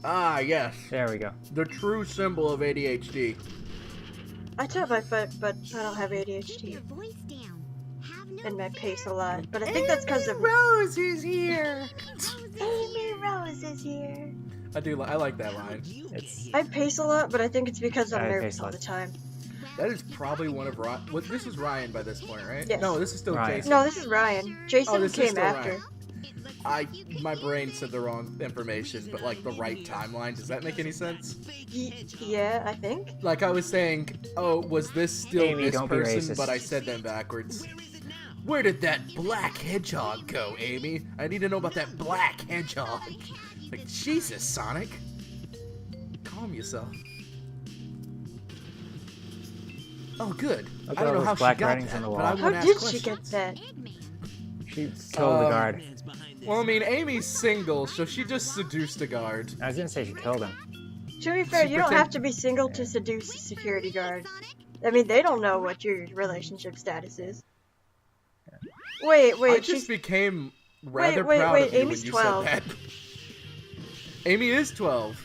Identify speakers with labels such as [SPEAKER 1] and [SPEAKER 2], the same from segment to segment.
[SPEAKER 1] Ah, yes.
[SPEAKER 2] There we go.
[SPEAKER 1] The true symbol of ADHD.
[SPEAKER 3] I tap my foot, but I don't have ADHD. And I pace a lot. But I think that's because of...
[SPEAKER 1] Rose is here!
[SPEAKER 3] Amy Rose is here!
[SPEAKER 1] I like that line.
[SPEAKER 3] I pace a lot, but I think it's because I'm
[SPEAKER 2] I
[SPEAKER 3] nervous
[SPEAKER 2] pace a
[SPEAKER 3] all
[SPEAKER 2] lot.
[SPEAKER 3] the time.
[SPEAKER 1] That is probably one of Ryan. Well, this is Ryan by this point, right?
[SPEAKER 3] Yes.
[SPEAKER 1] No, this is still
[SPEAKER 2] Ryan.
[SPEAKER 1] Jason.
[SPEAKER 3] No, this is Ryan. Jason
[SPEAKER 1] this is
[SPEAKER 3] came
[SPEAKER 1] still
[SPEAKER 3] after.
[SPEAKER 1] Ryan. My brain said the wrong information, but like the right timeline. Does that make any sense?
[SPEAKER 3] Yeah, I think.
[SPEAKER 1] Like I was saying, oh, was this still
[SPEAKER 2] Amy,
[SPEAKER 1] this
[SPEAKER 2] don't be
[SPEAKER 1] person?
[SPEAKER 2] racist.
[SPEAKER 1] But I said them backwards. Where did that black hedgehog go, Amy? I need to know about that black hedgehog. Like, Jesus, Sonic. Calm yourself. Oh, good.
[SPEAKER 2] Look
[SPEAKER 1] I
[SPEAKER 2] at
[SPEAKER 1] don't
[SPEAKER 2] all
[SPEAKER 1] know
[SPEAKER 2] those
[SPEAKER 1] how she
[SPEAKER 2] black
[SPEAKER 1] got
[SPEAKER 2] writings
[SPEAKER 1] that,
[SPEAKER 2] on the
[SPEAKER 1] but
[SPEAKER 2] wall.
[SPEAKER 1] I
[SPEAKER 3] How
[SPEAKER 1] won't ask
[SPEAKER 3] did she get
[SPEAKER 1] questions.
[SPEAKER 3] that?
[SPEAKER 2] She killed the guard.
[SPEAKER 1] Well, I mean, Amy's single, so she just seduced a guard.
[SPEAKER 2] I was gonna say she killed him.
[SPEAKER 3] To be fair,
[SPEAKER 1] She
[SPEAKER 3] you don't
[SPEAKER 1] pretend-
[SPEAKER 3] have to be single to seduce a security guard. I mean, they don't know what your relationship status is. Wait,
[SPEAKER 1] I
[SPEAKER 3] she's...
[SPEAKER 1] just became rather
[SPEAKER 3] wait,
[SPEAKER 1] proud of you
[SPEAKER 3] Amy's
[SPEAKER 1] when you
[SPEAKER 3] 12.
[SPEAKER 1] said that. Amy is 12.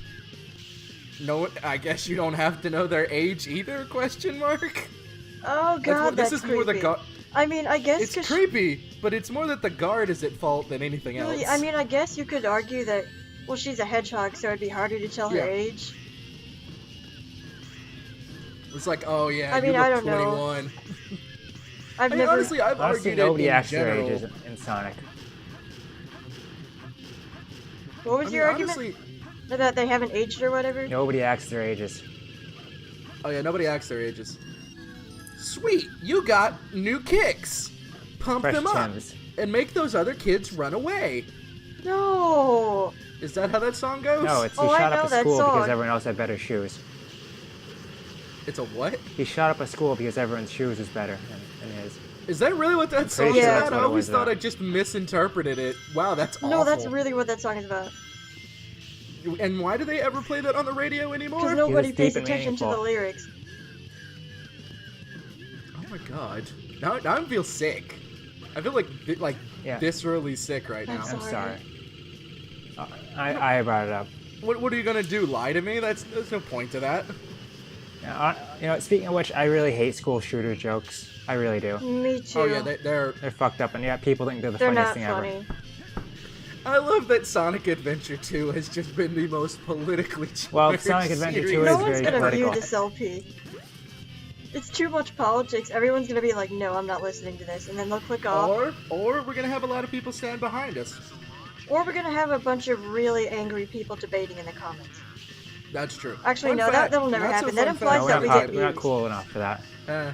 [SPEAKER 1] No, I guess you don't have to know their age either? Question mark.
[SPEAKER 3] Oh god, that's
[SPEAKER 1] this is
[SPEAKER 3] creepy.
[SPEAKER 1] more the guard.
[SPEAKER 3] I mean, I guess
[SPEAKER 1] It's
[SPEAKER 3] 'cause
[SPEAKER 1] creepy, but it's more that the guard is at fault than anything else.
[SPEAKER 3] really, I mean, I guess you could argue that, well, she's a hedgehog, so it'd be harder to tell
[SPEAKER 1] Yeah.
[SPEAKER 3] her age.
[SPEAKER 1] It's like, oh yeah,
[SPEAKER 3] I mean,
[SPEAKER 1] you look
[SPEAKER 3] I don't know.
[SPEAKER 1] 21.
[SPEAKER 3] I've
[SPEAKER 1] I mean,
[SPEAKER 3] never...
[SPEAKER 1] honestly, I've
[SPEAKER 2] Honestly,
[SPEAKER 1] argued
[SPEAKER 2] nobody
[SPEAKER 1] it in
[SPEAKER 2] acts their
[SPEAKER 1] general.
[SPEAKER 2] ages in Sonic.
[SPEAKER 3] What was
[SPEAKER 1] I
[SPEAKER 3] your
[SPEAKER 1] mean,
[SPEAKER 3] argument?
[SPEAKER 1] honestly,
[SPEAKER 3] That they haven't aged or whatever?
[SPEAKER 2] Nobody acts their ages.
[SPEAKER 1] oh yeah, nobody acts their ages. Sweet, you got new kicks. Pump
[SPEAKER 2] Fresh
[SPEAKER 1] them up
[SPEAKER 2] Timbs.
[SPEAKER 1] and make those other kids run away.
[SPEAKER 3] No!
[SPEAKER 1] Is that how that song goes?
[SPEAKER 2] No, it's he
[SPEAKER 3] Oh, I
[SPEAKER 2] shot
[SPEAKER 3] know
[SPEAKER 2] up a
[SPEAKER 3] that
[SPEAKER 2] school
[SPEAKER 3] song.
[SPEAKER 2] because everyone else had better shoes.
[SPEAKER 1] It's a what?
[SPEAKER 2] He shot up a school because everyone's shoes was better than his.
[SPEAKER 1] Is that really what that song
[SPEAKER 2] pretty
[SPEAKER 1] is
[SPEAKER 3] sure
[SPEAKER 1] about?
[SPEAKER 3] that's
[SPEAKER 1] I
[SPEAKER 2] what it
[SPEAKER 1] always
[SPEAKER 2] was
[SPEAKER 1] thought
[SPEAKER 2] about.
[SPEAKER 1] I just misinterpreted it. Wow, that's awful.
[SPEAKER 3] No, that's really what that song is about.
[SPEAKER 1] And why do they ever play that on the radio anymore?
[SPEAKER 3] Because nobody
[SPEAKER 2] deep
[SPEAKER 3] pays
[SPEAKER 2] and
[SPEAKER 3] attention to the
[SPEAKER 2] meaningful.
[SPEAKER 3] lyrics.
[SPEAKER 1] Oh my god. Now I feel sick. I feel like
[SPEAKER 2] Yeah.
[SPEAKER 1] viscerally sick right
[SPEAKER 3] I'm
[SPEAKER 1] now.
[SPEAKER 3] sorry.
[SPEAKER 2] I'm sorry. I brought it up.
[SPEAKER 1] What are you gonna do? Lie to me? There's no point to that.
[SPEAKER 2] You know, speaking of which, I really hate school shooter jokes. I really do.
[SPEAKER 3] Me too.
[SPEAKER 1] Oh yeah, they're.
[SPEAKER 2] They're fucked up, and yeah, people think they're the
[SPEAKER 3] They're
[SPEAKER 2] funniest
[SPEAKER 3] not
[SPEAKER 2] thing
[SPEAKER 3] funny.
[SPEAKER 2] ever.
[SPEAKER 1] I love that Sonic Adventure 2 has just been the most politically charged
[SPEAKER 2] Well, Sonic Adventure 2
[SPEAKER 1] series.
[SPEAKER 3] No
[SPEAKER 2] is
[SPEAKER 3] one's
[SPEAKER 2] very
[SPEAKER 3] gonna view
[SPEAKER 2] political.
[SPEAKER 3] this LP. It's too much politics. Everyone's gonna be like, no, I'm not listening to this. And then they'll click off.
[SPEAKER 1] Or we're gonna have a lot of people stand behind us.
[SPEAKER 3] Or we're gonna have a bunch of really angry people debating in the comments.
[SPEAKER 1] That's true.
[SPEAKER 3] Actually,
[SPEAKER 1] Fun
[SPEAKER 3] no,
[SPEAKER 1] fact,
[SPEAKER 3] that'll never
[SPEAKER 1] not so
[SPEAKER 3] happen. That
[SPEAKER 1] fun
[SPEAKER 3] implies
[SPEAKER 1] fact.
[SPEAKER 2] No,
[SPEAKER 3] that we get
[SPEAKER 2] we're not
[SPEAKER 3] views.
[SPEAKER 2] cool enough for that.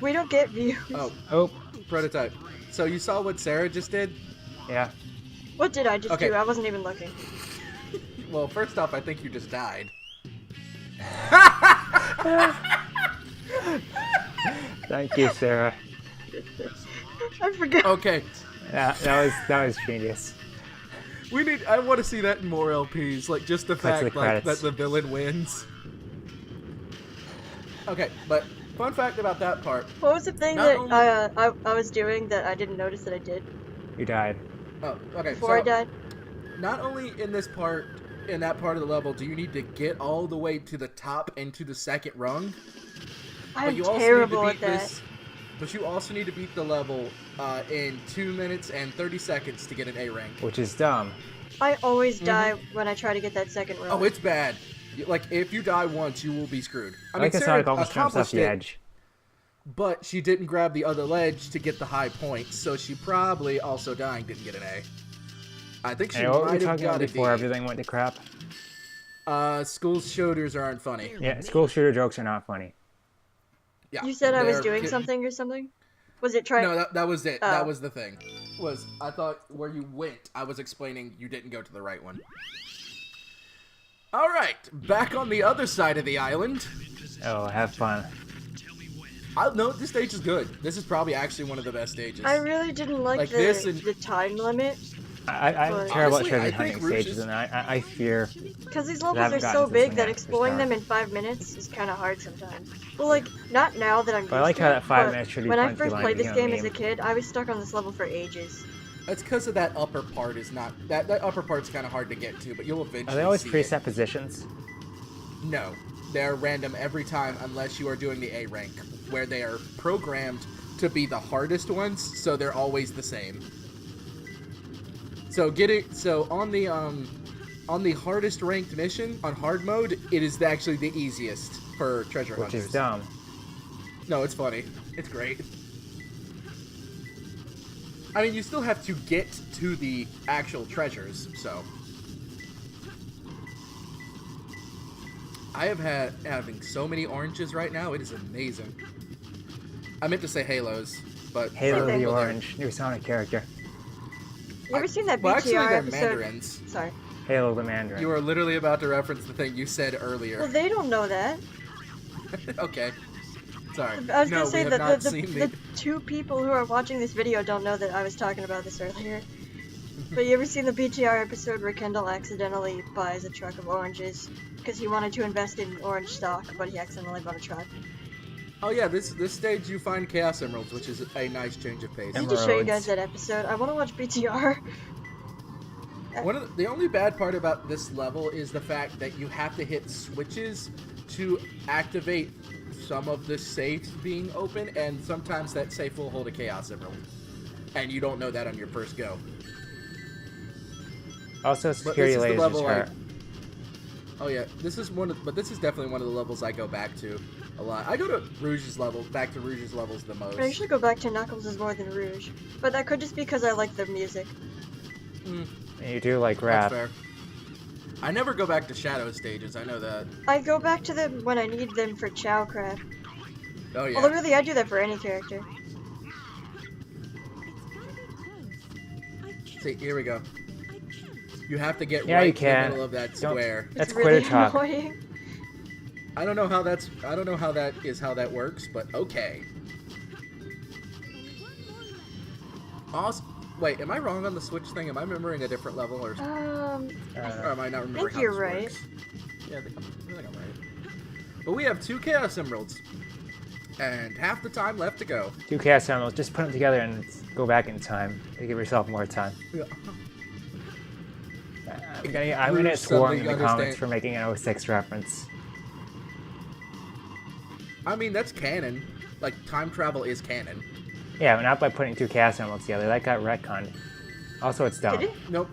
[SPEAKER 3] We don't get views.
[SPEAKER 1] Oh,
[SPEAKER 2] Oh,
[SPEAKER 1] prototype. So you saw what Sarah just did?
[SPEAKER 2] yeah.
[SPEAKER 3] What did I just
[SPEAKER 1] Okay.
[SPEAKER 3] do? I wasn't even looking.
[SPEAKER 1] Well, first off, I think you just died.
[SPEAKER 2] Thank you, Sarah.
[SPEAKER 3] I forgot.
[SPEAKER 1] Okay,
[SPEAKER 2] Yeah, that was genius.
[SPEAKER 1] I want to see that in more LPs, like just the
[SPEAKER 2] That's
[SPEAKER 1] fact
[SPEAKER 2] the
[SPEAKER 1] like, that
[SPEAKER 2] credits.
[SPEAKER 1] the villain wins. Okay, but fun fact about that part.
[SPEAKER 3] What was the thing
[SPEAKER 1] Not
[SPEAKER 3] that
[SPEAKER 1] only-
[SPEAKER 3] I was doing that I didn't notice that I did
[SPEAKER 2] You died.
[SPEAKER 1] Oh, okay.
[SPEAKER 3] before I died?
[SPEAKER 1] Not only in that part of the level, do you need to get all the way to the top and to the second rung,
[SPEAKER 3] I'm
[SPEAKER 1] you also
[SPEAKER 3] terrible
[SPEAKER 1] need
[SPEAKER 3] at
[SPEAKER 1] to beat
[SPEAKER 3] that.
[SPEAKER 1] this. But you also need to beat the level in 2 minutes and 30 seconds to get an A rank.
[SPEAKER 2] Which is dumb.
[SPEAKER 3] I always die when I try to get that second row.
[SPEAKER 1] Oh, it's bad. Like, if you die once, you will be screwed.
[SPEAKER 2] I like how
[SPEAKER 1] Sarah
[SPEAKER 2] Sonic almost jumps off
[SPEAKER 1] accomplished
[SPEAKER 2] the
[SPEAKER 1] it,
[SPEAKER 2] edge.
[SPEAKER 1] but she didn't grab the other ledge to get the high points, so she probably also dying didn't get an A. I think she
[SPEAKER 2] Hey, what were we
[SPEAKER 1] might have
[SPEAKER 2] talking about
[SPEAKER 1] got a
[SPEAKER 2] before
[SPEAKER 1] D.
[SPEAKER 2] everything went to crap?
[SPEAKER 1] School shooters aren't funny.
[SPEAKER 2] Yeah, school shooter jokes are not funny.
[SPEAKER 1] Yeah,
[SPEAKER 3] You said I was
[SPEAKER 1] they're-
[SPEAKER 3] doing something or something? Was it trying?
[SPEAKER 1] No, that was it.
[SPEAKER 3] Oh.
[SPEAKER 1] That was the thing. I thought where you went, I was explaining you didn't go to the right one. Alright, back on the other side of the island.
[SPEAKER 2] Oh, have fun.
[SPEAKER 1] No, this stage is good. This is probably actually one of the best stages.
[SPEAKER 3] I really didn't like,
[SPEAKER 1] Like this
[SPEAKER 3] the,
[SPEAKER 1] and-
[SPEAKER 3] the time limit.
[SPEAKER 2] I'm
[SPEAKER 3] But-
[SPEAKER 2] terrible
[SPEAKER 1] Honestly,
[SPEAKER 2] at
[SPEAKER 1] I
[SPEAKER 2] treasure
[SPEAKER 1] think
[SPEAKER 2] hunting
[SPEAKER 1] Rouge
[SPEAKER 2] stages,
[SPEAKER 1] is-
[SPEAKER 2] and I fear.
[SPEAKER 3] Because these
[SPEAKER 2] I
[SPEAKER 3] levels
[SPEAKER 2] haven't
[SPEAKER 3] are
[SPEAKER 2] gotten
[SPEAKER 3] so
[SPEAKER 2] to
[SPEAKER 3] big
[SPEAKER 2] this
[SPEAKER 3] that
[SPEAKER 2] one yet,
[SPEAKER 3] exploring
[SPEAKER 2] this
[SPEAKER 3] them in 5 minutes is kind of hard sometimes. Well, like, not now that I'm used
[SPEAKER 2] But I like
[SPEAKER 3] to
[SPEAKER 2] how
[SPEAKER 3] it,
[SPEAKER 2] that 5
[SPEAKER 3] but
[SPEAKER 2] minutes should be
[SPEAKER 3] when I
[SPEAKER 2] punchy
[SPEAKER 3] first
[SPEAKER 2] line
[SPEAKER 3] played
[SPEAKER 2] to
[SPEAKER 3] this
[SPEAKER 2] become a
[SPEAKER 3] game as a
[SPEAKER 2] meme.
[SPEAKER 3] kid, I was stuck on this level for ages.
[SPEAKER 1] It's because of that upper part is not... That upper part's kind of hard to get to, but you'll eventually
[SPEAKER 2] Are they always
[SPEAKER 1] see
[SPEAKER 2] preset
[SPEAKER 1] it.
[SPEAKER 2] positions?
[SPEAKER 1] No. They're random every time unless you are doing the A rank, where they are programmed to be the hardest ones, so they're always the same. So on the hardest ranked mission, on hard mode, it is actually the easiest for treasure hunters.
[SPEAKER 2] Which is dumb.
[SPEAKER 1] No, it's funny. It's great. I mean, you still have to get to the actual treasures, so. I have having so many oranges right now, it is amazing. I meant to say halos, but...
[SPEAKER 2] Halo the Orange, new Sonic character.
[SPEAKER 3] You ever seen that BTR
[SPEAKER 1] Well, actually, they're
[SPEAKER 3] episode?
[SPEAKER 1] mandarins.
[SPEAKER 3] Sorry.
[SPEAKER 2] Halo the Mandarin.
[SPEAKER 1] You were literally about to reference the thing you said
[SPEAKER 3] Well,
[SPEAKER 1] earlier.
[SPEAKER 3] they don't know that.
[SPEAKER 1] Okay. Sorry.
[SPEAKER 3] I was
[SPEAKER 1] no,
[SPEAKER 3] gonna say
[SPEAKER 1] we have
[SPEAKER 3] that
[SPEAKER 1] not
[SPEAKER 3] the
[SPEAKER 1] seen
[SPEAKER 3] two people who are watching this video don't know that I was talking about this earlier. But you ever seen the BTR episode where Kendall accidentally buys a truck of oranges because he wanted to invest in orange stock, but he accidentally bought a truck?
[SPEAKER 1] Oh yeah, this stage you find Chaos Emeralds, which is a nice change of pace.
[SPEAKER 3] I need to show you guys that episode. I want to watch BTR.
[SPEAKER 1] The only bad part about this level is the fact that you have to hit switches to activate some of the safes being open, and sometimes that safe will hold a Chaos Emerald, and you don't know that on your first go.
[SPEAKER 2] Also, security lasers hurt.
[SPEAKER 1] Oh yeah, this is definitely one of the levels I go back to a lot. I go to Rouge's level, back to Rouge's levels the most.
[SPEAKER 3] I usually go back to Knuckles' more than Rouge, but that could just be because I like the music.
[SPEAKER 2] And you do like rap.
[SPEAKER 1] That's fair. I never go back to Shadow stages, I know that.
[SPEAKER 3] I go back to them when I need them for Chow Crab.
[SPEAKER 1] Oh yeah.
[SPEAKER 3] Although really, I do that for any character.
[SPEAKER 1] See, here we go. You have to get
[SPEAKER 2] Yeah,
[SPEAKER 1] right
[SPEAKER 2] you
[SPEAKER 1] in the
[SPEAKER 2] can.
[SPEAKER 1] middle of that square.
[SPEAKER 2] That's
[SPEAKER 3] It's really
[SPEAKER 2] quitter talk.
[SPEAKER 3] annoying.
[SPEAKER 1] I don't know how that works, but okay. Awesome. Wait, am I wrong on the switch thing? Am I remembering a different level, or am I not remembering how
[SPEAKER 3] you're
[SPEAKER 1] this
[SPEAKER 3] right.
[SPEAKER 1] works? Yeah, I think I'm right. But we have 2 Chaos Emeralds, and half the time left to go.
[SPEAKER 2] 2 Chaos Emeralds, just put them together and go back in time. You give yourself more time.
[SPEAKER 1] Yeah.
[SPEAKER 2] I'm gonna
[SPEAKER 1] Rouge
[SPEAKER 2] swarm
[SPEAKER 1] suddenly
[SPEAKER 2] in the
[SPEAKER 1] understand-
[SPEAKER 2] comments for making an 06 reference.
[SPEAKER 1] I mean, that's canon. Like, time travel is canon.
[SPEAKER 2] Yeah, but not by putting 2 Chaos Emeralds together. That got retconned. Also, it's dumb.
[SPEAKER 3] Did it?
[SPEAKER 1] Nope.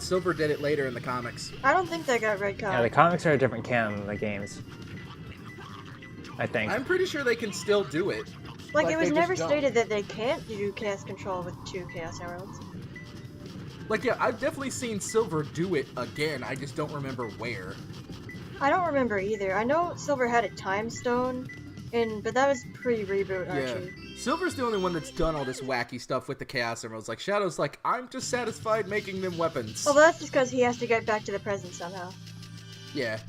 [SPEAKER 1] Silver did it later in the comics.
[SPEAKER 3] I don't think that got retconned.
[SPEAKER 2] Yeah, the comics are a different canon than the games. I think.
[SPEAKER 1] I'm pretty sure they can still do it.
[SPEAKER 3] Like, it was
[SPEAKER 1] they
[SPEAKER 3] never
[SPEAKER 1] just don't.
[SPEAKER 3] stated that they can't do Chaos Control with 2 Chaos Emeralds.
[SPEAKER 1] Like, yeah, I've definitely seen Silver do it again. I just don't remember where.
[SPEAKER 3] I don't remember either. I know Silver had a Time Stone, but that was pre-reboot, actually.
[SPEAKER 1] Yeah. Silver's the only one that's done all this wacky stuff with the Chaos Emeralds. Like, Shadow's like, I'm just satisfied making them weapons.
[SPEAKER 3] Well, that's just because he has to get back to the present somehow.
[SPEAKER 1] Yeah.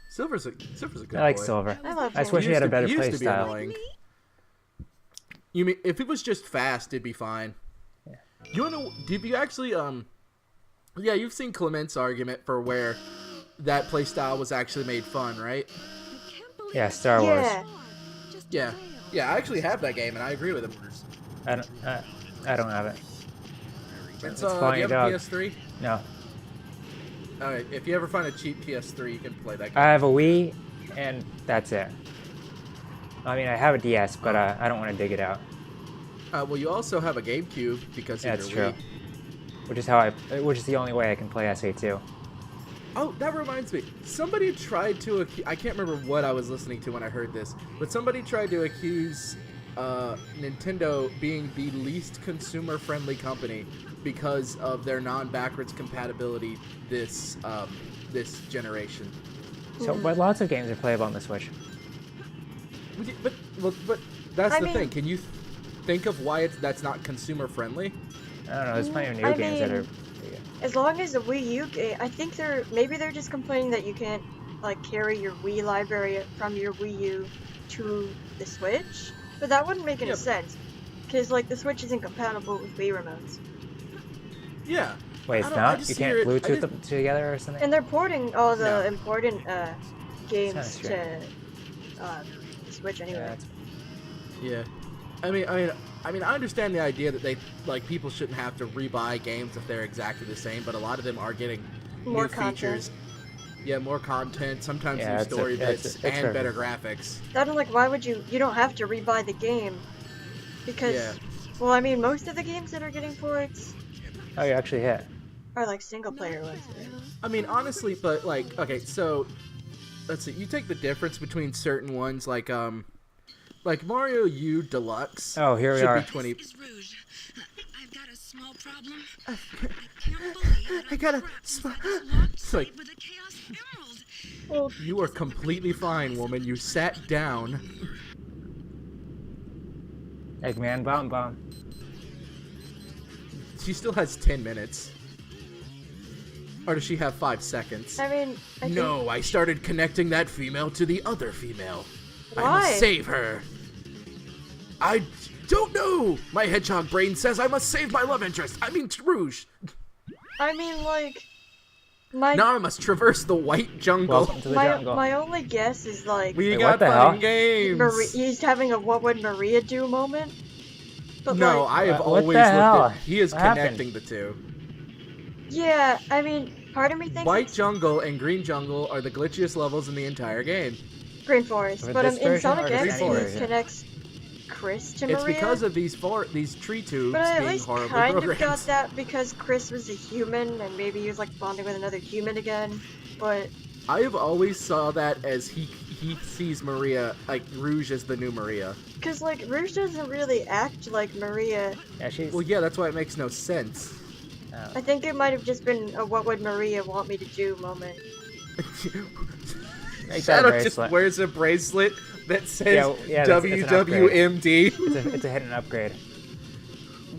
[SPEAKER 1] Silver's a good boy.
[SPEAKER 2] I like Silver.
[SPEAKER 3] I love
[SPEAKER 2] I just
[SPEAKER 3] him.
[SPEAKER 2] wish he had a better
[SPEAKER 1] He used to be
[SPEAKER 2] playstyle.
[SPEAKER 1] annoying. You mean, if it was just fast, it'd be fine.
[SPEAKER 2] Yeah.
[SPEAKER 1] You wanna, did you actually, yeah, you've seen Clement's argument for where that playstyle was actually made fun, right?
[SPEAKER 2] Yeah, Star Wars.
[SPEAKER 3] Yeah.
[SPEAKER 1] Yeah, I actually have that game, and I agree with him.
[SPEAKER 2] I don't have it.
[SPEAKER 1] It's,
[SPEAKER 2] It's
[SPEAKER 1] do
[SPEAKER 2] funny,
[SPEAKER 1] you have a
[SPEAKER 2] dog.
[SPEAKER 1] PS3?
[SPEAKER 2] No.
[SPEAKER 1] Alright, if you ever find a cheap PS3, you can play that game.
[SPEAKER 2] I have a Wii, and that's it. I mean, I have a DS, but I don't want to dig it out.
[SPEAKER 1] Well, you also have a GameCube because of
[SPEAKER 2] That's
[SPEAKER 1] your
[SPEAKER 2] true.
[SPEAKER 1] Wii.
[SPEAKER 2] Which is the only way I can play SA2.
[SPEAKER 1] Oh, that reminds me. Somebody tried to... I can't remember what I was listening to when I heard this, but somebody tried to accuse Nintendo being the least consumer-friendly company because of their non-backwards compatibility this generation.
[SPEAKER 2] So, but lots of games are playable on the Switch.
[SPEAKER 1] But that's
[SPEAKER 3] I
[SPEAKER 1] the
[SPEAKER 3] mean-
[SPEAKER 1] thing. Can you think of why that's not consumer-friendly?
[SPEAKER 2] I don't know. There's plenty of new
[SPEAKER 3] I
[SPEAKER 2] games that
[SPEAKER 3] mean,
[SPEAKER 2] are.
[SPEAKER 3] As long as the Wii U game, I think maybe they're just complaining that you can't like carry your Wii library from your Wii U to the Switch, but that wouldn't make any sense, because like the Switch isn't compatible with Wii remotes,
[SPEAKER 1] Yeah.
[SPEAKER 2] Wait, it's
[SPEAKER 1] I
[SPEAKER 2] not?
[SPEAKER 1] just
[SPEAKER 2] You
[SPEAKER 1] hear
[SPEAKER 2] can't
[SPEAKER 1] it- I
[SPEAKER 2] Bluetooth
[SPEAKER 1] just-
[SPEAKER 2] them together or something?
[SPEAKER 3] and they're porting all the
[SPEAKER 1] No.
[SPEAKER 3] important games
[SPEAKER 2] Sounds
[SPEAKER 3] to the Switch anyway.
[SPEAKER 2] Yeah, that's-
[SPEAKER 1] Yeah. I mean, I mean, I understand the idea that people shouldn't have to rebuy games if they're exactly the same, but a lot of them are getting
[SPEAKER 3] More
[SPEAKER 1] new
[SPEAKER 3] content.
[SPEAKER 1] features. Yeah, more content, sometimes
[SPEAKER 2] Yeah,
[SPEAKER 1] new
[SPEAKER 2] it's a-
[SPEAKER 1] story
[SPEAKER 2] it's
[SPEAKER 1] bits,
[SPEAKER 2] a- it's
[SPEAKER 1] and
[SPEAKER 2] fair.
[SPEAKER 1] better graphics.
[SPEAKER 3] That, like, why would you don't have to rebuy the game. Because,
[SPEAKER 1] Yeah.
[SPEAKER 3] well, I mean, most of the games that are getting ports
[SPEAKER 2] Oh, you actually hit.
[SPEAKER 3] are, like, single-player ones. Right?
[SPEAKER 1] I mean, honestly, but, like, okay, so, let's see, you take the difference between certain ones, like Mario U Deluxe.
[SPEAKER 2] Oh, here we
[SPEAKER 1] should
[SPEAKER 2] are.
[SPEAKER 1] be 20.
[SPEAKER 4] This is Rouge. I've got a small problem. I can't believe that
[SPEAKER 1] I got a
[SPEAKER 4] trapped
[SPEAKER 1] small-
[SPEAKER 4] inside this locked
[SPEAKER 1] It's like-
[SPEAKER 4] crate with a Chaos Emerald.
[SPEAKER 3] Well,
[SPEAKER 1] You are completely fine, woman. You sat down.
[SPEAKER 2] Eggman bomb.
[SPEAKER 1] She still has 10 minutes. Or does she have 5 seconds?
[SPEAKER 3] I mean, I think,
[SPEAKER 1] No, I started connecting that female to the other female. I
[SPEAKER 3] Why?
[SPEAKER 1] must save her. I don't know. My hedgehog brain says I must save my love interest. I mean, Rouge.
[SPEAKER 3] I mean, like, my
[SPEAKER 1] Now I must traverse the white jungle.
[SPEAKER 2] Welcome to the jungle.
[SPEAKER 3] my only guess is like
[SPEAKER 1] We
[SPEAKER 2] Wait,
[SPEAKER 1] got
[SPEAKER 2] what the
[SPEAKER 1] fun
[SPEAKER 2] hell?
[SPEAKER 1] games.
[SPEAKER 3] He's having a what would Maria do moment. But
[SPEAKER 1] No,
[SPEAKER 3] like,
[SPEAKER 1] I have
[SPEAKER 2] What the
[SPEAKER 1] always looked
[SPEAKER 2] hell?
[SPEAKER 1] at. He is
[SPEAKER 2] What happened?
[SPEAKER 1] connecting the two.
[SPEAKER 3] yeah, I mean, part of me thinks
[SPEAKER 1] White
[SPEAKER 3] it's
[SPEAKER 1] jungle and green jungle are the glitchiest levels in the entire game.
[SPEAKER 3] Green Forest,
[SPEAKER 2] With
[SPEAKER 3] but
[SPEAKER 2] this
[SPEAKER 3] in
[SPEAKER 2] version
[SPEAKER 3] Sonic
[SPEAKER 2] or
[SPEAKER 1] this
[SPEAKER 3] X,
[SPEAKER 1] version?
[SPEAKER 3] he connects Chris to
[SPEAKER 1] It's
[SPEAKER 3] Maria.
[SPEAKER 1] because of these tree tubes
[SPEAKER 3] But I at
[SPEAKER 1] being
[SPEAKER 3] least
[SPEAKER 1] horribly
[SPEAKER 3] kind of
[SPEAKER 1] programmed.
[SPEAKER 3] got that because Chris was a human and maybe he was like bonding with another human again. But
[SPEAKER 1] I have always saw that as he sees Maria, like Rouge as the new Maria.
[SPEAKER 3] because like Rouge doesn't really act like Maria.
[SPEAKER 2] Yeah, she's.
[SPEAKER 1] Well, yeah, that's why it makes no sense.
[SPEAKER 3] I think it might have just been a what would Maria want me to do moment.
[SPEAKER 2] Make that a
[SPEAKER 1] Shadow just
[SPEAKER 2] bracelet.
[SPEAKER 1] wears a bracelet that says
[SPEAKER 2] Yeah, it's an upgrade.
[SPEAKER 1] WWMD.
[SPEAKER 2] It's a hidden upgrade.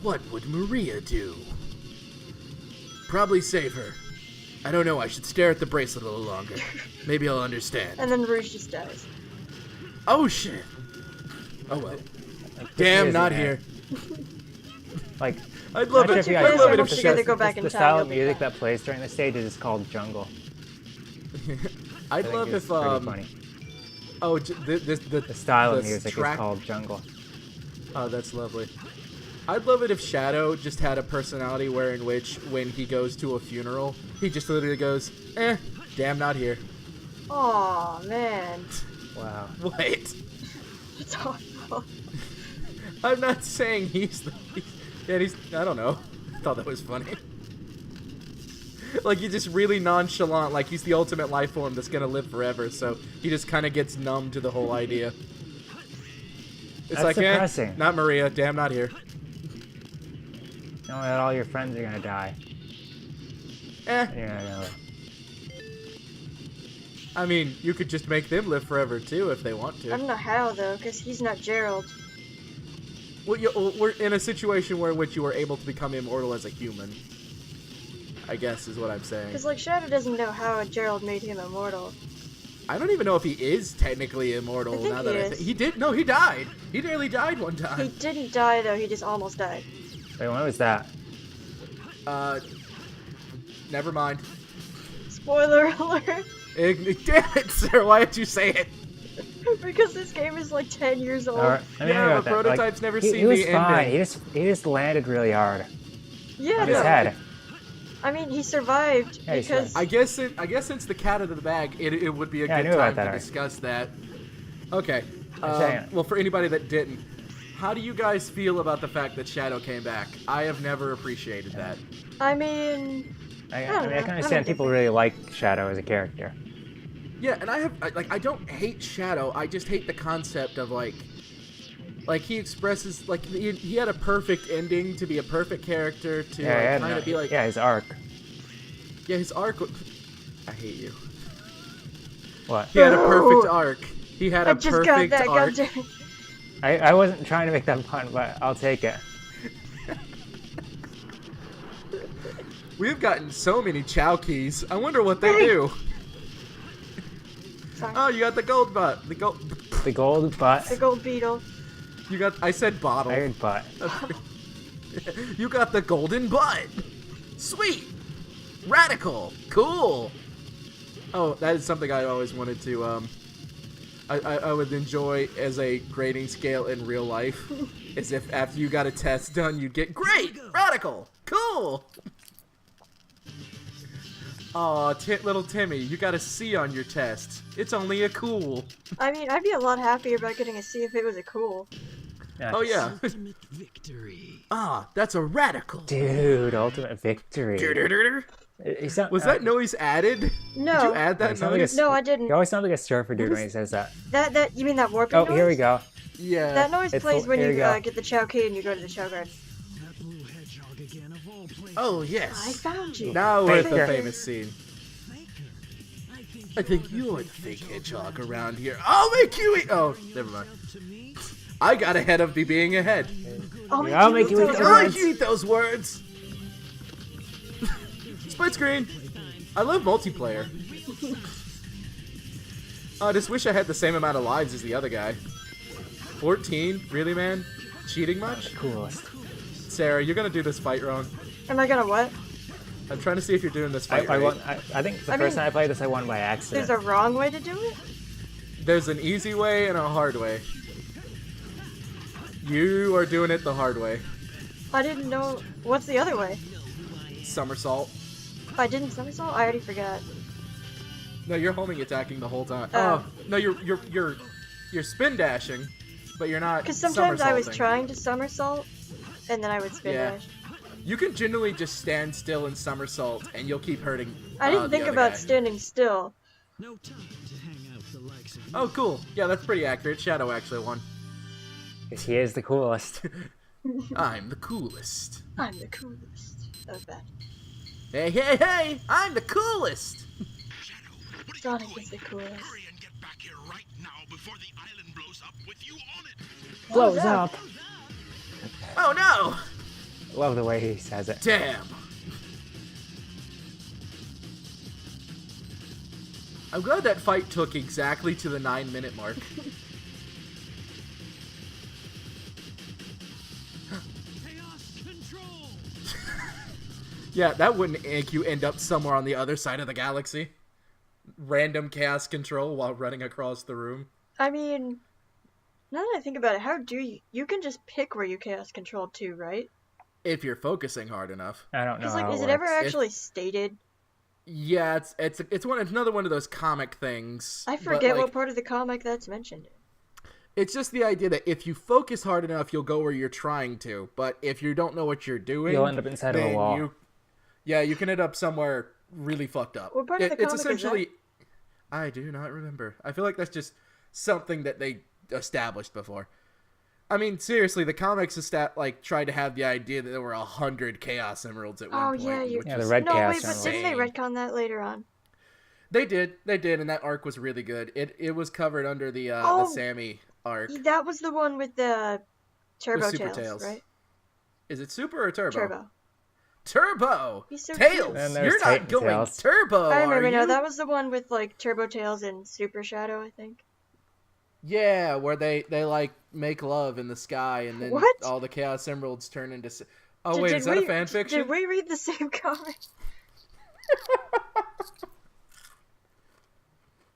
[SPEAKER 1] What would Maria do? Probably save her. I don't know, I should stare at the bracelet a little longer. Maybe I'll understand.
[SPEAKER 3] And then Rouge just dies.
[SPEAKER 1] Oh shit. Oh well.
[SPEAKER 2] Like,
[SPEAKER 1] Damn,
[SPEAKER 2] this
[SPEAKER 1] not
[SPEAKER 2] is,
[SPEAKER 1] here.
[SPEAKER 2] Like,
[SPEAKER 1] I'd love
[SPEAKER 2] not
[SPEAKER 1] it.
[SPEAKER 2] sure if you
[SPEAKER 3] I'd
[SPEAKER 2] guys
[SPEAKER 3] love
[SPEAKER 2] know,
[SPEAKER 3] it
[SPEAKER 2] but
[SPEAKER 3] if
[SPEAKER 2] the-
[SPEAKER 3] together go back
[SPEAKER 2] the
[SPEAKER 3] in time,
[SPEAKER 2] style
[SPEAKER 3] you'll
[SPEAKER 2] of
[SPEAKER 3] be
[SPEAKER 2] music
[SPEAKER 3] fine.
[SPEAKER 2] that plays during the stages is called jungle.
[SPEAKER 1] I'd
[SPEAKER 2] I think
[SPEAKER 1] love
[SPEAKER 2] it's
[SPEAKER 1] if
[SPEAKER 2] pretty funny.
[SPEAKER 1] oh
[SPEAKER 2] The style of
[SPEAKER 1] the
[SPEAKER 2] music
[SPEAKER 1] track-
[SPEAKER 2] is called jungle.
[SPEAKER 1] Oh, that's lovely. I'd love it if Shadow just had a personality in which when he goes to a funeral, he just literally goes, damn, not here.
[SPEAKER 3] Aw, man.
[SPEAKER 2] Wow.
[SPEAKER 1] Wait.
[SPEAKER 3] It's awful.
[SPEAKER 1] I'm not saying he's I don't know. I thought that was funny. Like, he's just really nonchalant, like he's the ultimate life form that's gonna live forever, so he just kind of gets numb to the whole idea. It's
[SPEAKER 2] That's
[SPEAKER 1] like,
[SPEAKER 2] depressing.
[SPEAKER 1] not Maria, damn, not here.
[SPEAKER 2] Knowing that all your friends are gonna die. Yeah,
[SPEAKER 1] I mean, you could just make them live forever too if they want
[SPEAKER 3] I
[SPEAKER 1] to.
[SPEAKER 3] don't know how though, because he's not Gerald.
[SPEAKER 1] Well, we're in a situation in which you are able to become immortal as a human. I guess is what I'm saying.
[SPEAKER 3] Because like Shadow doesn't know how Gerald made him immortal.
[SPEAKER 1] I don't even know if he is technically immortal.
[SPEAKER 3] I think
[SPEAKER 1] now
[SPEAKER 3] he
[SPEAKER 1] that I
[SPEAKER 3] is.
[SPEAKER 1] think he did. No, he died. He nearly died one
[SPEAKER 3] He
[SPEAKER 1] time.
[SPEAKER 3] didn't die though, he just almost died.
[SPEAKER 2] Wait, when was that?
[SPEAKER 1] Never mind.
[SPEAKER 3] Spoiler alert!
[SPEAKER 1] Damn it, sir! Why did you say it?
[SPEAKER 3] Because this game is like 10 years old.
[SPEAKER 2] Alright, I mean,
[SPEAKER 1] Yeah,
[SPEAKER 2] think
[SPEAKER 1] but
[SPEAKER 2] about that. Like,
[SPEAKER 1] prototype's never
[SPEAKER 2] he
[SPEAKER 1] seen
[SPEAKER 2] was
[SPEAKER 1] the
[SPEAKER 2] fine.
[SPEAKER 1] ending.
[SPEAKER 2] He just landed really hard
[SPEAKER 3] Yeah,
[SPEAKER 2] on his
[SPEAKER 3] no.
[SPEAKER 2] head.
[SPEAKER 3] I mean, he survived
[SPEAKER 2] Yeah, he
[SPEAKER 3] because
[SPEAKER 1] I guess since the cat out of the bag, it would be a
[SPEAKER 2] Yeah, I
[SPEAKER 1] good
[SPEAKER 2] knew about
[SPEAKER 1] time
[SPEAKER 2] that
[SPEAKER 1] to
[SPEAKER 2] already.
[SPEAKER 1] discuss that. Okay.
[SPEAKER 2] I'm saying.
[SPEAKER 1] Well, for anybody that didn't, how do you guys feel about the fact that Shadow came back? I have never appreciated that.
[SPEAKER 3] I mean,
[SPEAKER 2] I
[SPEAKER 3] don't
[SPEAKER 2] mean,
[SPEAKER 3] know.
[SPEAKER 2] I can
[SPEAKER 3] I
[SPEAKER 2] understand
[SPEAKER 3] don't
[SPEAKER 2] people
[SPEAKER 3] get
[SPEAKER 2] really like Shadow as a character.
[SPEAKER 1] Yeah, and I don't hate Shadow. I just hate the concept of like he expresses like he had a perfect ending to be a perfect character to
[SPEAKER 2] Yeah,
[SPEAKER 1] kind of be like
[SPEAKER 2] his arc.
[SPEAKER 1] yeah, his arc. I hate you.
[SPEAKER 2] What?
[SPEAKER 1] He had a perfect arc. He had
[SPEAKER 3] I
[SPEAKER 1] a
[SPEAKER 3] just got
[SPEAKER 1] perfect
[SPEAKER 3] that.
[SPEAKER 1] arc.
[SPEAKER 3] Goddamn.
[SPEAKER 2] I wasn't trying to make that pun, but I'll take it.
[SPEAKER 1] We've gotten so many Chow keys. I wonder what they do.
[SPEAKER 3] Sorry.
[SPEAKER 1] Oh, you got the gold butt. The gold.
[SPEAKER 2] The gold butt.
[SPEAKER 3] The gold beetle.
[SPEAKER 1] You got. I said bottle.
[SPEAKER 2] I heard butt.
[SPEAKER 1] You got the golden butt. Sweet. Radical. Cool. Oh, that is something I always wanted to I would enjoy as a grading scale in real life. As if after you got a test done, you'd get great, radical, cool. Aw, little Timmy, you got a C on your test. It's only a cool.
[SPEAKER 3] I mean, I'd be a lot happier about getting a C if it was a cool.
[SPEAKER 2] Nice.
[SPEAKER 1] Oh yeah.
[SPEAKER 5] Ultimate victory.
[SPEAKER 1] Ah, that's a radical.
[SPEAKER 2] Dude, ultimate victory.
[SPEAKER 1] Was that noise added?
[SPEAKER 3] No.
[SPEAKER 1] Did you add that
[SPEAKER 2] sound like
[SPEAKER 1] noise?
[SPEAKER 3] No, I didn't.
[SPEAKER 2] He always sounds like a surfer dude when he says that.
[SPEAKER 3] That you mean that warping
[SPEAKER 2] Oh,
[SPEAKER 3] noise?
[SPEAKER 2] here we go.
[SPEAKER 1] Yeah.
[SPEAKER 3] That noise
[SPEAKER 2] It's
[SPEAKER 3] plays when
[SPEAKER 2] here
[SPEAKER 3] you
[SPEAKER 2] we go.
[SPEAKER 3] get the Chow key and you go to the Chow Garden.
[SPEAKER 5] That blue hedgehog again of all places.
[SPEAKER 1] Oh
[SPEAKER 3] I
[SPEAKER 1] yes.
[SPEAKER 3] found you.
[SPEAKER 1] Now we're at the
[SPEAKER 2] Faker.
[SPEAKER 1] famous scene.
[SPEAKER 5] Faker,
[SPEAKER 1] I think you're the fake hedgehog around here. I'll make you eat. Oh, never mind.
[SPEAKER 5] to me.
[SPEAKER 1] I got ahead of me being ahead.
[SPEAKER 3] I'll
[SPEAKER 2] I'll make you eat
[SPEAKER 3] those
[SPEAKER 2] the
[SPEAKER 1] I'll
[SPEAKER 2] words.
[SPEAKER 1] make you eat those words. Split screen. I love multiplayer. I just wish I had the same amount of lives as the other guy. 14? Really, man? Cheating much?
[SPEAKER 2] Coolest.
[SPEAKER 1] Sarah, you're gonna do this fight wrong.
[SPEAKER 3] Am I gonna what?
[SPEAKER 1] I'm trying to see if you're doing this fight
[SPEAKER 2] I
[SPEAKER 1] right.
[SPEAKER 2] won. I think the
[SPEAKER 3] I
[SPEAKER 2] first
[SPEAKER 3] mean,
[SPEAKER 2] time I played this, I won by accident.
[SPEAKER 3] There's a wrong way to do it?
[SPEAKER 1] There's an easy way and a hard way. You are doing it the hard way.
[SPEAKER 3] I didn't know. What's the other way?
[SPEAKER 1] Somersault.
[SPEAKER 3] I didn't somersault? I already forgot.
[SPEAKER 1] No, you're homing attacking the whole time.
[SPEAKER 3] Oh.
[SPEAKER 1] No, you're spin dashing, but you're not.
[SPEAKER 3] Because sometimes I was
[SPEAKER 1] somersaulting.
[SPEAKER 3] trying to somersault, and then I would spin
[SPEAKER 1] Yeah.
[SPEAKER 3] dash.
[SPEAKER 1] You can generally just stand still and somersault, and you'll keep hurting.
[SPEAKER 3] I didn't
[SPEAKER 1] the
[SPEAKER 3] think
[SPEAKER 1] other
[SPEAKER 3] about
[SPEAKER 1] guy.
[SPEAKER 3] standing still.
[SPEAKER 5] No time to hang out the likes of you.
[SPEAKER 1] Oh, cool. Yeah, that's pretty accurate. Shadow actually won.
[SPEAKER 2] Because he is the coolest.
[SPEAKER 1] I'm the coolest.
[SPEAKER 3] I'm the coolest. That was bad.
[SPEAKER 1] Hey, hey, hey! I'm the coolest.
[SPEAKER 6] Shadow, what are you
[SPEAKER 3] Sonic
[SPEAKER 6] doing?
[SPEAKER 3] is the coolest.
[SPEAKER 6] Hurry and get back here right now before the island blows up with you on it.
[SPEAKER 2] Blows up.
[SPEAKER 1] Oh no!
[SPEAKER 2] Love the way he says it.
[SPEAKER 1] Damn. I'm glad that fight took exactly to the 9-minute mark.
[SPEAKER 5] Chaos control.
[SPEAKER 1] Yeah, that wouldn't make you end up somewhere on the other side of the galaxy. Random chaos control while running across the room.
[SPEAKER 3] I mean, now that I think about it, how do you? You can just pick where you chaos control to, right?
[SPEAKER 1] If you're focusing hard enough.
[SPEAKER 2] I don't know
[SPEAKER 3] It's
[SPEAKER 2] how
[SPEAKER 3] like,
[SPEAKER 2] it
[SPEAKER 3] is
[SPEAKER 2] works.
[SPEAKER 3] it ever actually stated?
[SPEAKER 1] Yeah, it's another one of those comic things.
[SPEAKER 3] I
[SPEAKER 1] but,
[SPEAKER 3] forget
[SPEAKER 1] like,
[SPEAKER 3] what part of the comic that's mentioned.
[SPEAKER 1] It's just the idea that if you focus hard enough, you'll go where you're trying to. But if you don't know what you're doing,
[SPEAKER 2] You'll end up inside of a
[SPEAKER 1] then
[SPEAKER 2] wall.
[SPEAKER 1] You can end up somewhere really fucked up.
[SPEAKER 3] What part of the
[SPEAKER 1] It's
[SPEAKER 3] comic is that?
[SPEAKER 1] essentially, I do not remember. I feel like that's just something that they established before. I mean, seriously, the comics tried to have the idea that there were 100 Chaos Emeralds at one
[SPEAKER 3] Oh
[SPEAKER 1] point.
[SPEAKER 3] yeah, you.
[SPEAKER 1] which
[SPEAKER 2] Yeah, the
[SPEAKER 1] is
[SPEAKER 2] red
[SPEAKER 3] No,
[SPEAKER 2] chaos
[SPEAKER 3] wait, but
[SPEAKER 2] emerald.
[SPEAKER 3] didn't they retcon that later on?
[SPEAKER 1] They did, and that arc was really good. It was covered under the
[SPEAKER 3] Oh!
[SPEAKER 1] Sammy arc.
[SPEAKER 3] That was the one with the Turbo
[SPEAKER 1] Super
[SPEAKER 3] Tails,
[SPEAKER 1] Tails.
[SPEAKER 3] right?
[SPEAKER 1] Is it Super or Turbo?
[SPEAKER 3] Turbo.
[SPEAKER 1] Turbo!
[SPEAKER 3] He's so
[SPEAKER 1] Tails!
[SPEAKER 3] cute.
[SPEAKER 2] And there's
[SPEAKER 1] You're not
[SPEAKER 2] Titan
[SPEAKER 1] going
[SPEAKER 2] Tails.
[SPEAKER 1] Turbo,
[SPEAKER 3] I remember
[SPEAKER 1] are
[SPEAKER 3] now.
[SPEAKER 1] you?
[SPEAKER 3] That was the one with like Turbo Tails and Super Shadow, I think.
[SPEAKER 1] Yeah, where they like make love in the sky, and then
[SPEAKER 3] What?
[SPEAKER 1] all the Chaos Emeralds turn into. Oh
[SPEAKER 3] Did-
[SPEAKER 1] wait,
[SPEAKER 3] did
[SPEAKER 1] is that a
[SPEAKER 3] we-
[SPEAKER 1] fan fiction?
[SPEAKER 3] Did we read the same comic?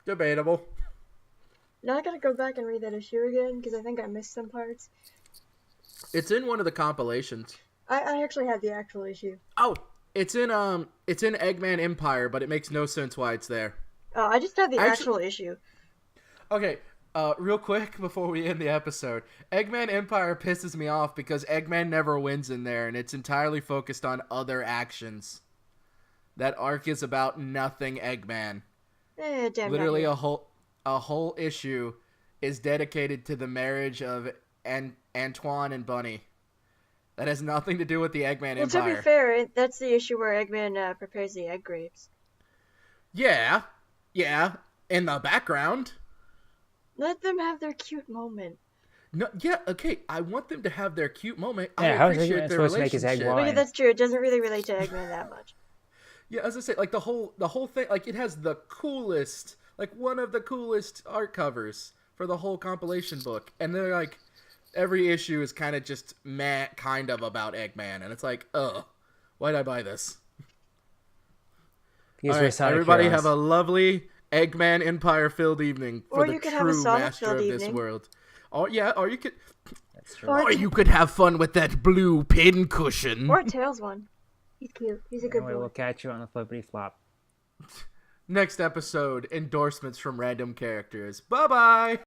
[SPEAKER 1] Debatable.
[SPEAKER 3] Now I gotta go back and read that issue again because I think I missed some parts.
[SPEAKER 1] It's in one of the compilations.
[SPEAKER 3] I actually have the actual issue.
[SPEAKER 1] Oh, it's in Eggman Empire, but it makes no sense why it's there.
[SPEAKER 3] Oh, I just have the
[SPEAKER 1] Actu-
[SPEAKER 3] actual issue.
[SPEAKER 1] Okay, real quick before we end the episode, Eggman Empire pisses me off because Eggman never wins in there, and it's entirely focused on other actions. That arc is about nothing Eggman.
[SPEAKER 3] Damn.
[SPEAKER 1] Literally
[SPEAKER 3] not
[SPEAKER 1] a whole issue is dedicated to the marriage of Antoine and Bunny. That has nothing to do with the Eggman
[SPEAKER 3] Well, to
[SPEAKER 1] Empire.
[SPEAKER 3] be fair, that's the issue where Eggman prepares the egg grapes.
[SPEAKER 1] Yeah, in the background.
[SPEAKER 3] Let them have their cute moment.
[SPEAKER 1] No, yeah, okay. I want them to have their cute moment.
[SPEAKER 2] Yeah,
[SPEAKER 1] I
[SPEAKER 2] how is
[SPEAKER 1] appreciate
[SPEAKER 2] Eggman
[SPEAKER 1] their
[SPEAKER 2] supposed to make his egg
[SPEAKER 1] relationship.
[SPEAKER 2] wine?
[SPEAKER 3] Okay, that's true. It doesn't really relate to Eggman that much.
[SPEAKER 1] Yeah, as I say, like the whole thing, like it has the coolest, like one of the coolest art covers for the whole compilation book, and they're like, every issue is kind of just kind of about Eggman, and it's like, why'd I buy this?
[SPEAKER 2] These
[SPEAKER 1] All
[SPEAKER 2] were
[SPEAKER 1] right,
[SPEAKER 2] Sonic
[SPEAKER 1] everybody
[SPEAKER 2] heroes.
[SPEAKER 1] have a lovely Eggman Empire filled evening for
[SPEAKER 3] Or
[SPEAKER 1] the
[SPEAKER 3] you could have a
[SPEAKER 1] true
[SPEAKER 3] Sonic
[SPEAKER 1] master
[SPEAKER 3] filled
[SPEAKER 1] of this
[SPEAKER 3] evening.
[SPEAKER 1] world. Or you could.
[SPEAKER 2] That's true.
[SPEAKER 3] Or,
[SPEAKER 1] Or you could have fun with that blue pincushion.
[SPEAKER 3] or Tails one. He's cute. He's a good
[SPEAKER 2] Anyway,
[SPEAKER 3] boy.
[SPEAKER 2] we'll catch you on the flippity flop.
[SPEAKER 1] Next episode, endorsements from random characters. Bye-bye!